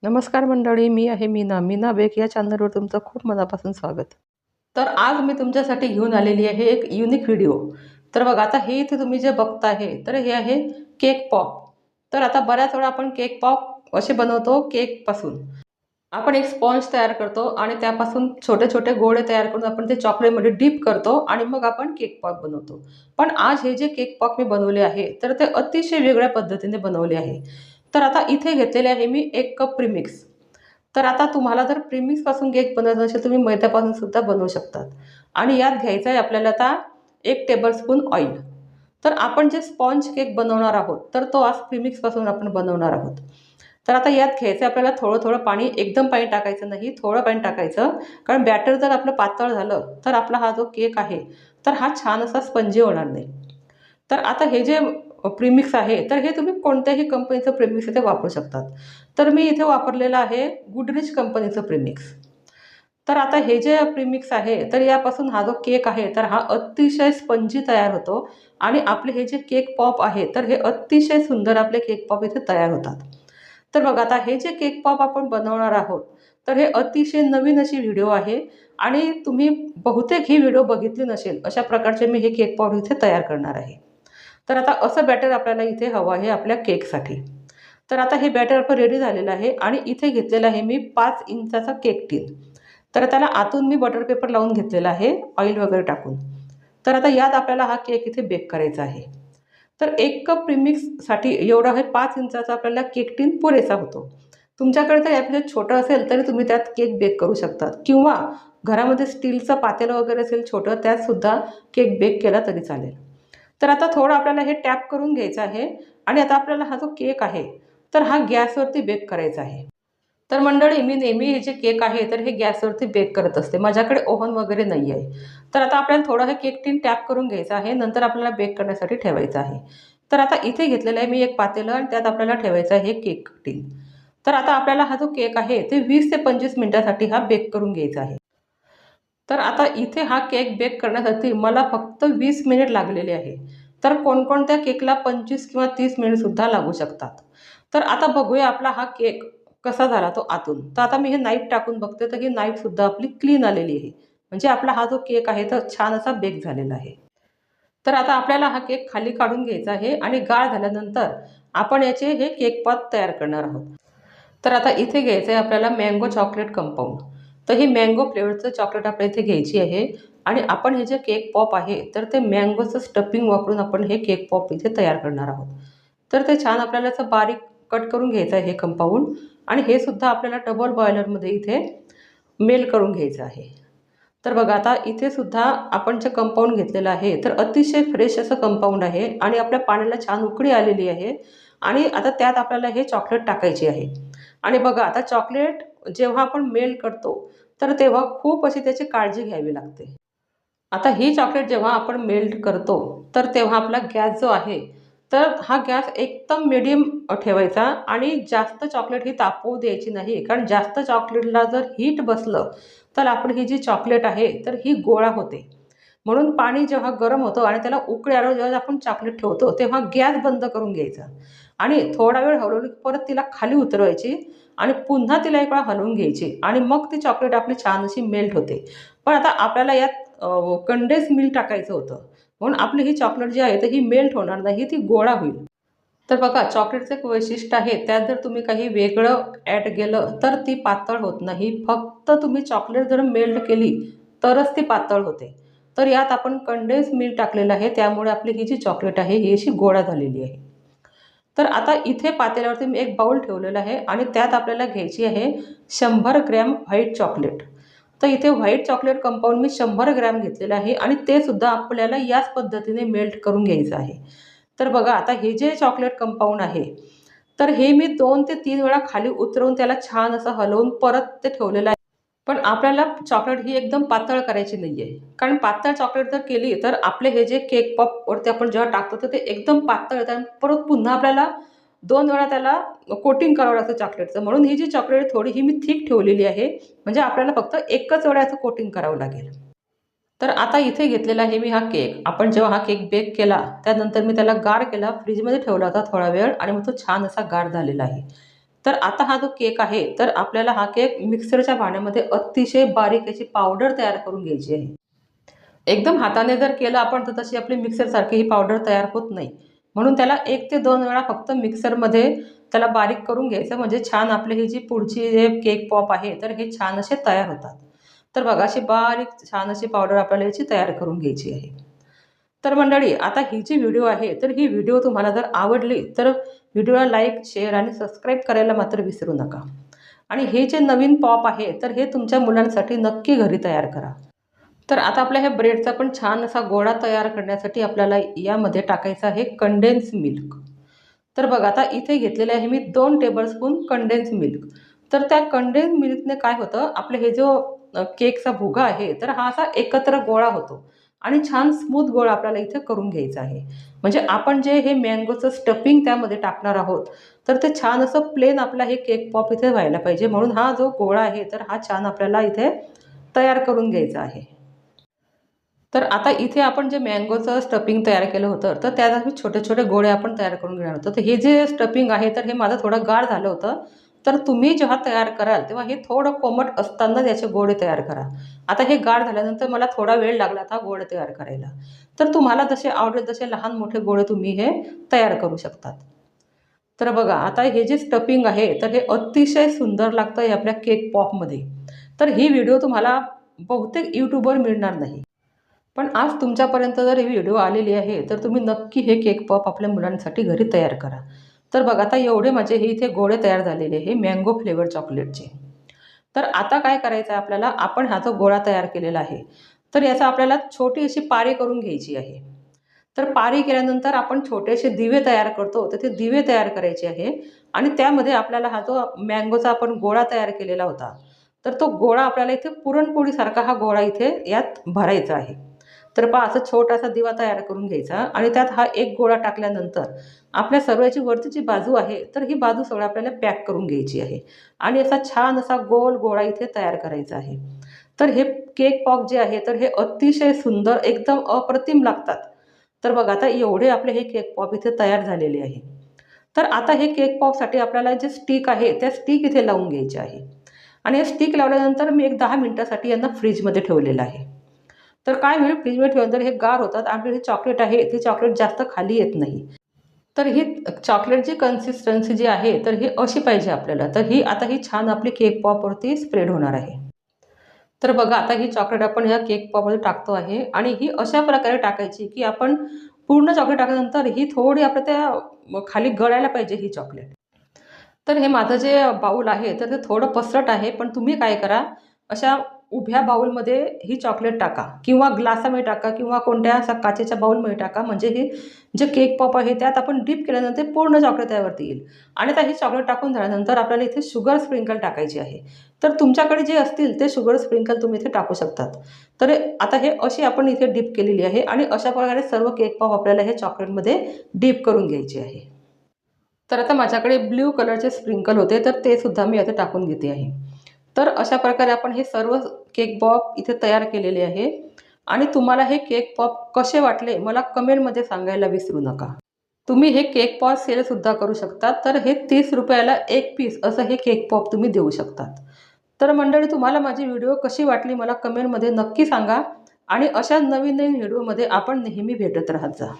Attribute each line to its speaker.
Speaker 1: नमस्कार मंडळी, मी आहे मीना बेक या चॅनलवर तुमचं खूप मनापासून स्वागत. तर आज मी तुमच्यासाठी घेऊन आलेली आहे एक युनिक व्हिडिओ. तर बघा, आता हे इथे तुम्ही जे बघता आहे, तर हे आहे केक पॉप. तर आता बऱ्याच वेळा आपण केक पॉप असे बनवतो केकपासून. आपण एक स्पॉन्ज तयार करतो आणि त्यापासून छोटे छोटे गोळे तयार करून आपण ते चॉकलेटमध्ये डीप करतो आणि मग आपण केक पॉप बनवतो. पण आज हे जे केक पॉप मी बनवले आहे, तर ते अतिशय वेगळ्या पद्धतीने बनवले आहे. तर आता इथे घेतलेले आहे मी 1 कप प्रीमिक्स. तर आता तुम्हाला जर प्रीमिक्सपासून केक बनवायचा नसेल, तुम्ही मैद्यापासून सुद्धा बनवू शकतात. आणि यात घ्यायचं आहे आपल्याला आता 1 टेबलस्पून ऑइल. तर आपण जे स्पॉन्ज केक बनवणार आहोत, तर तो आज प्रीमिक्सपासून आपण बनवणार आहोत. तर आता यात घ्यायचं आपल्याला थोडं थोडं पाणी, एकदम पाणी टाकायचं नाही, थोडं पाणी टाकायचं. कारण बॅटर जर आपलं पातळ झालं, तर आपला हा जो केक आहे, तर हा छान असा स्पंजी होणार नाही. तर आता हे जे प्रीमिक्स आहे, तर हे तुम्ही कोणत्याही कंपनीचं प्रीमिक्स इथे वापरू शकतात. तर मी इथे वापरलेलं आहे गुडरिच कंपनीचं प्रीमिक्स. तर आता हे जे प्रीमिक्स आहे, तर यापासून हा जो केक आहे, तर हा अतिशय स्पंजी तयार होतो आणि आपले हे जे केक पॉप आहे, तर हे अतिशय सुंदर आपले केक पॉप इथे तयार होतात. तर बघा, आता हे जे केक पॉप आपण बनवणार आहोत, तर हे अतिशय नवीन अशी व्हिडिओ आहे आणि तुम्ही बहुतेक ही व्हिडिओ बघितली नसेल, अशा प्रकारचे मी हे केक पॉप इथे तयार करणार आहे. तर आता असं बॅटर आपल्याला इथे हवं आहे आपल्या केकसाठी. तर आता हे बॅटर आपलं रेडी झालेलं आहे आणि इथे घेतलेलं आहे मी 5 इंचाचा केक टीन. तर त्याला आतून मी बटर पेपर लावून घेतलेला आहे, ऑइल वगैरे टाकून. तर आता यात आपल्याला हा केक इथे बेक करायचा आहे. तर 1 कप प्रीमिक्ससाठी एवढा हे 5 इंचाचा आपल्याला केक टीन पुरेसा होतो. तुमच्याकडे जर यापेक्षा छोटं असेल, तरी तुम्ही त्यात केक बेक करू शकतात किंवा घरामध्ये स्टीलचं पातेलं वगैरे असेल छोटं, त्यातसुद्धा केक बेक केला तरी चालेल. तर आता थोडं आपल्याला हे टॅप करून घ्यायचं आहे आणि आता आपल्याला हा जो केक आहे, तर हा गॅसवरती बेक करायचा आहे. तर मंडळी, मी नेहमी हे जे केक आहे, तर हे गॅसवरती बेक करत असते. माझ्याकडे ओव्हन वगैरे नाही आहे. तर आता आपल्याला थोडं हे केक टीन टॅप करून घ्यायचं आहे, नंतर आपल्याला बेक करण्यासाठी ठेवायचं आहे. तर आता इथे घेतलेलं आहे मी एक पातेलं आणि त्यात आपल्याला ठेवायचं आहे हे केक टीन. तर आता आपल्याला हा जो केक आहे, ते 20 ते 25 मिनिटासाठी हा बेक करून घ्यायचा आहे. तर आता इथे हा केक बेक करण्यासाठी मला फक्त 20 मिनिट लागलेले आहे. तर कोणकोणत्या केकला 25 किंवा 30 मिनिटसुद्धा लागू शकतात. तर आता बघूया आपला हा केक कसा झाला तो आतून. तर आता मी हे नाईफ टाकून बघते, तर ही नाईफसुद्धा आपली क्लीन आलेली आहे. म्हणजे आपला हा जो केक आहे, तो छान असा बेक झालेला आहे. तर आता आपल्याला हा केक खाली काढून घ्यायचा आहे आणि गार झाल्यानंतर आपण याचे हे केक पॉप तयार करणार आहोत. तर आता इथे घ्यायचं आहे आपल्याला मँगो चॉकलेट कंपाऊंड. तर ही मँगो फ्लेवरचं चॉकलेट आपल्या इथे घ्यायची आहे आणि आपण हे जे केक पॉप आहे, तर ते मँगोचं स्टफिंग वापरून आपण हे केक पॉप इथे तयार करणार आहोत. तर ते छान आपल्याला असं बारीक कट करून घ्यायचं आहे हे कंपाऊंड आणि हे सुद्धा आपल्याला डबल बॉयलरमध्ये इथे मेल्ट करून घ्यायचं आहे. तर बघा, आता इथे सुद्धा आपण जे कंपाऊंड घेतलेलं आहे, तर अतिशय फ्रेश असं कंपाऊंड आहे आणि आपल्या पाण्याला छान उकळी आलेली आहे आणि आता त्यात आपल्याला हे चॉकलेट टाकायचे आहे. आणि बघा, आता चॉकलेट जेव्हा आपण मेल्ट करतो, तर तेव्हा खूप अशी त्याची काळजी घ्यावी लागते. आता ही चॉकलेट जेव्हा आपण मेल्ट करतो, तर तेव्हा आपला गॅस जो आहे, तर हा गॅस एकदम मीडियम ठेवायचा आणि जास्त चॉकलेट ही तापवू द्यायची नाही. कारण जास्त चॉकलेटला जर हीट बसलं, तर आपली ही जी चॉकलेट आहे, तर ही गोळा होते. म्हणून पाणी जेव्हा गरम होतं आणि त्याला उकळी आल्यावर जेव्हा आपण चॉकलेट ठेवतो, तेव्हा गॅस बंद करून घ्यायचा आणि थोडा वेळ हलवली, परत तिला खाली उतरवायची आणि पुन्हा तिला एक वेळा हलवून घ्यायची आणि मग ती चॉकलेट आपली छान अशी मेल्ट होते. पण आता आपल्याला यात कंडेन्स मिल्क टाकायचं होतं. म्हणून आपली ही चॉकलेट जी आहे, तर ही मेल्ट होणार नाही, ती गोळा होईल. तर बघा, चॉकलेटचं एक वैशिष्ट्य आहे, त्यात जर तुम्ही काही वेगळं ॲड केलं, तर ती पातळ होत नाही. फक्त तुम्ही चॉकलेट जर मेल्ट केली, तरच ती पातळ होते. तर यात आपण कंडेन्स मिल्क टाकलेलं आहे, त्यामुळे आपली ही जी चॉकलेट आहे, ही अशी गोळा झालेली आहे. तर आता इथे पातेल्यावरती मी एक बाउल ठेवलेला आहे आणि त्यात आपल्याला घ्यायची आहे 100 ग्रॅम व्हाईट चॉकलेट. तर इथे व्हाईट चॉकलेट कंपाऊंड मी 100 ग्रॅम घेतलेलं आहे आणि ते सुद्धा आपल्याला याच पद्धतीने मेल्ट करून घ्यायचं आहे. तर बघा, आता हे जे चॉकलेट कंपाऊंड आहे, तर हे मी 2 ते 3 वेळा खाली उतरवून त्याला छान असं हलवून परत ते ठेवलेलं आहे. पण आपल्याला चॉकलेट ही एकदम पातळ करायची नाही आहे. कारण पातळ चॉकलेट जर केली, तर आपले हे जे केक पॉपवरती आपण जेव्हा टाकतो, तर ते एकदम पातळ येतं आणि परत पुन्हा आपल्याला 2 वेळा त्याला कोटिंग करावं लागतं चॉकलेटचं. म्हणून ही जी चॉकलेट थोडी ही मी थिक ठेवलेली आहे. म्हणजे आपल्याला फक्त एकच वेळा याचं कोटिंग करावं लागेल. तर आता इथे घेतलेला आहे मी हा केक. आपण जेव्हा हा केक बेक केला, त्यानंतर मी त्याला गार केला, फ्रीजमध्ये ठेवला होता थोडा वेळ आणि मग तो छान असा गार झालेला आहे. तर आता हा जो केक आहे तर आपल्याला हा केक मिक्सरच्या भांड्यामध्ये अतिशय बारीक अशी पावडर तयार करून घ्यायची आहे. एकदम हाताने जर केलं आपण तर तशी आपली मिक्सरसारखी ही पावडर तयार होत नाही. म्हणून त्याला 1 ते 2 वेळा फक्त मिक्सरमध्ये त्याला बारीक करून घ्यायचं, म्हणजे छान आपली ही जी पुढची जे केक पॉप आहे तर हे छान असे तयार होतात. तर बघा अशी बारीक छान अशी पावडर आपल्याला याची तयार करून घ्यायची आहे. तर मंडळी, आता ही जी व्हिडिओ आहे तर ही व्हिडिओ तुम्हाला जर आवडली तर व्हिडिओला लाईक, शेअर आणि सबस्क्राईब करायला मात्र विसरू नका. आणि हे जे नवीन पॉप आहे तर हे तुमच्या मुलांसाठी नक्की घरी तयार करा. तर आता आपल्या ह्या ब्रेडचा पण छान असा गोळा तयार करण्यासाठी आपल्याला यामध्ये टाकायचं आहे कंडेन्स मिल्क. तर बघा आता इथे घेतलेले आहे मी 2 टेबलस्पून कंडेन्स मिल्क. तर त्या कंडेन्स मिल्कने काय होतं, आपले हे जो केकचा भुगा आहे तर हा असा एकत्र गोळा होतो आणि छान स्मूथ गोळा आपल्याला इथे करून घ्यायचा आहे. म्हणजे आपण जे हे मँगोचं स्टफिंग त्यामध्ये टाकणार आहोत तर ते छान असं प्लेन आपला हे केक पॉप इथे व्हायला पाहिजे. म्हणून हा जो गोळा आहे तर हा छान आपल्याला इथे तयार करून घ्यायचा आहे. तर आता इथे आपण जे मँगोचं स्टफिंग तयार केलं होतं तर त्यात छोटे-छोटे गोळे आपण तयार करून घेणार होतो. तर हे जे स्टफिंग आहे तर हे माझं थोडं गाढ झालं होतं. तर तुम्ही जेव्हा तयार कराल तेव्हा हे थोडं कोमट असताना याचे गोळे तयार करा. आता हे गाढ झाल्यानंतर मला थोडा वेळ लागला आता गोळे तयार करायला. तर तुम्हाला जसे आवडेल तसे लहान-मोठे गोळे तुम्ही हे तयार करू शकतात. तर बघा आता हे जे स्टफिंग आहे तर हे अतिशय सुंदर लागतं आहे आपल्या केक पॉपमध्ये. तर ही व्हिडिओ तुम्हाला बहुतेक YouTubeवर मिळणार नाही. पण आज तुमच्यापर्यंत जर ही व्हिडिओ आलेली आहे तर तुम्ही नक्की हे केक पॉप आपल्या मुलांसाठी घरी तयार करा. तर बघा आता एवढे माझे हे इथे गोळे तयार झालेले आहे मँगो फ्लेवर चॉकलेटचे. तर आता काय करायचं आहे आपल्याला, आपण हा जो गोळा तयार केलेला आहे तर याचा आपल्याला छोटी अशी पारी करून घ्यायची आहे. तर पारी केल्यानंतर आपण छोटेसे दिवे तयार करतो तर ते दिवे तयार करायचे आहे आणि त्यामध्ये आपल्याला हा जो मँगोचा आपण गोळा तयार केलेला होता तर तो गोळा आपल्याला इथे पुरणपोळीसारखा हा गोळा इथे यात भरायचा आहे. तर पहा असा छोटासा दिवा तयार करून घ्यायचा आणि त्यात हा एक गोळा टाकल्यानंतर आपल्या सर्वाची वरची जी बाजू आहे तर ही बाजू सगळं आपल्याला पॅक करून घ्यायची आहे आणि असा छान असा गोल गोळा इथे तयार करायचा आहे. तर हे केक पॉप जे आहे तर हे अतिशय सुंदर एकदम अप्रतिम लागतात. तर बघा आता एवढे आपले हे केक पॉप इथे तयार झालेले आहे. तर आता हे केक पॉपसाठी आपल्याला जे स्टिक आहे त्या स्टिक इथे लावून घ्यायचे आहे आणि हे स्टिक लावल्यानंतर मी एक 10 मिनिटासाठी यांना फ्रीजमध्ये ठेवलेलं आहे. तर काय होईल, फ्रीजमध्ये ठेवल्यानंतर हे गार होतात आणि हे चॉकलेट आहे ते चॉकलेट जास्त खाली येत नाही. तर ही चॉकलेटची कन्सिस्टन्सी जी आहे तर ही अशी पाहिजे आपल्याला. तर ही आता ही छान आपली केक पॉपवरती स्प्रेड होणार आहे. तर बघा आता ही चॉकलेट आपण ह्या केक पॉपमध्ये टाकतो आहे आणि ही अशा प्रकारे टाकायची की आपण पूर्ण चॉकलेट टाकल्यानंतर ही थोडी आपल्या त्या खाली गळायला पाहिजे ही चॉकलेट. तर हे माझं जे बाऊल आहे तर ते थोडं पसरट आहे, पण तुम्ही काय करा, अशा उभ्या बाऊलमध्ये ही चॉकलेट टाका किंवा ग्लासामध्ये टाका किंवा कोणत्या अशा काचेच्या बाऊलमध्ये टाका. म्हणजे हे जे केक पॉप आहे त्यात आपण डीप केल्यानंतर पूर्ण चॉकलेट त्यावरती येईल. आणि आता ही चॉकलेट टाकून झाल्यानंतर आपल्याला इथे शुगर स्प्रिंकल टाकायची आहे. तर तुमच्याकडे जे असतील ते शुगर स्प्रिंकल तुम्ही इथे टाकू शकतात. तर आता हे अशी आपण इथे डीप केलेली आहे आणि अशा प्रकारे सर्व केक पॉप आपल्याला हे चॉकलेटमध्ये डीप करून घ्यायचे आहे. तर आता माझ्याकडे ब्ल्यू कलरचे स्प्रिंकल होते तर ते सुद्धा मी आता टाकून घेते आहे. तर अशा प्रकारे आपण हे सर्व केक पॉप इथे तयार केलेले आहे आणि तुम्हाला हे केक पॉप कसे वाटले मला कमेंटमध्ये सांगायला विसरू नका. तुम्ही हे केक पॉप सेलसुद्धा करू शकता. तर हे 30 रुपयाला 1 पीस असं हे केक पॉप तुम्ही देऊ शकतात. तर मंडळी, तुम्हाला माझी व्हिडिओ कशी वाटली मला कमेंटमध्ये नक्की सांगा आणि अशा नवीन नवीन व्हिडिओमध्ये आपण नेहमी भेटत राहत जा.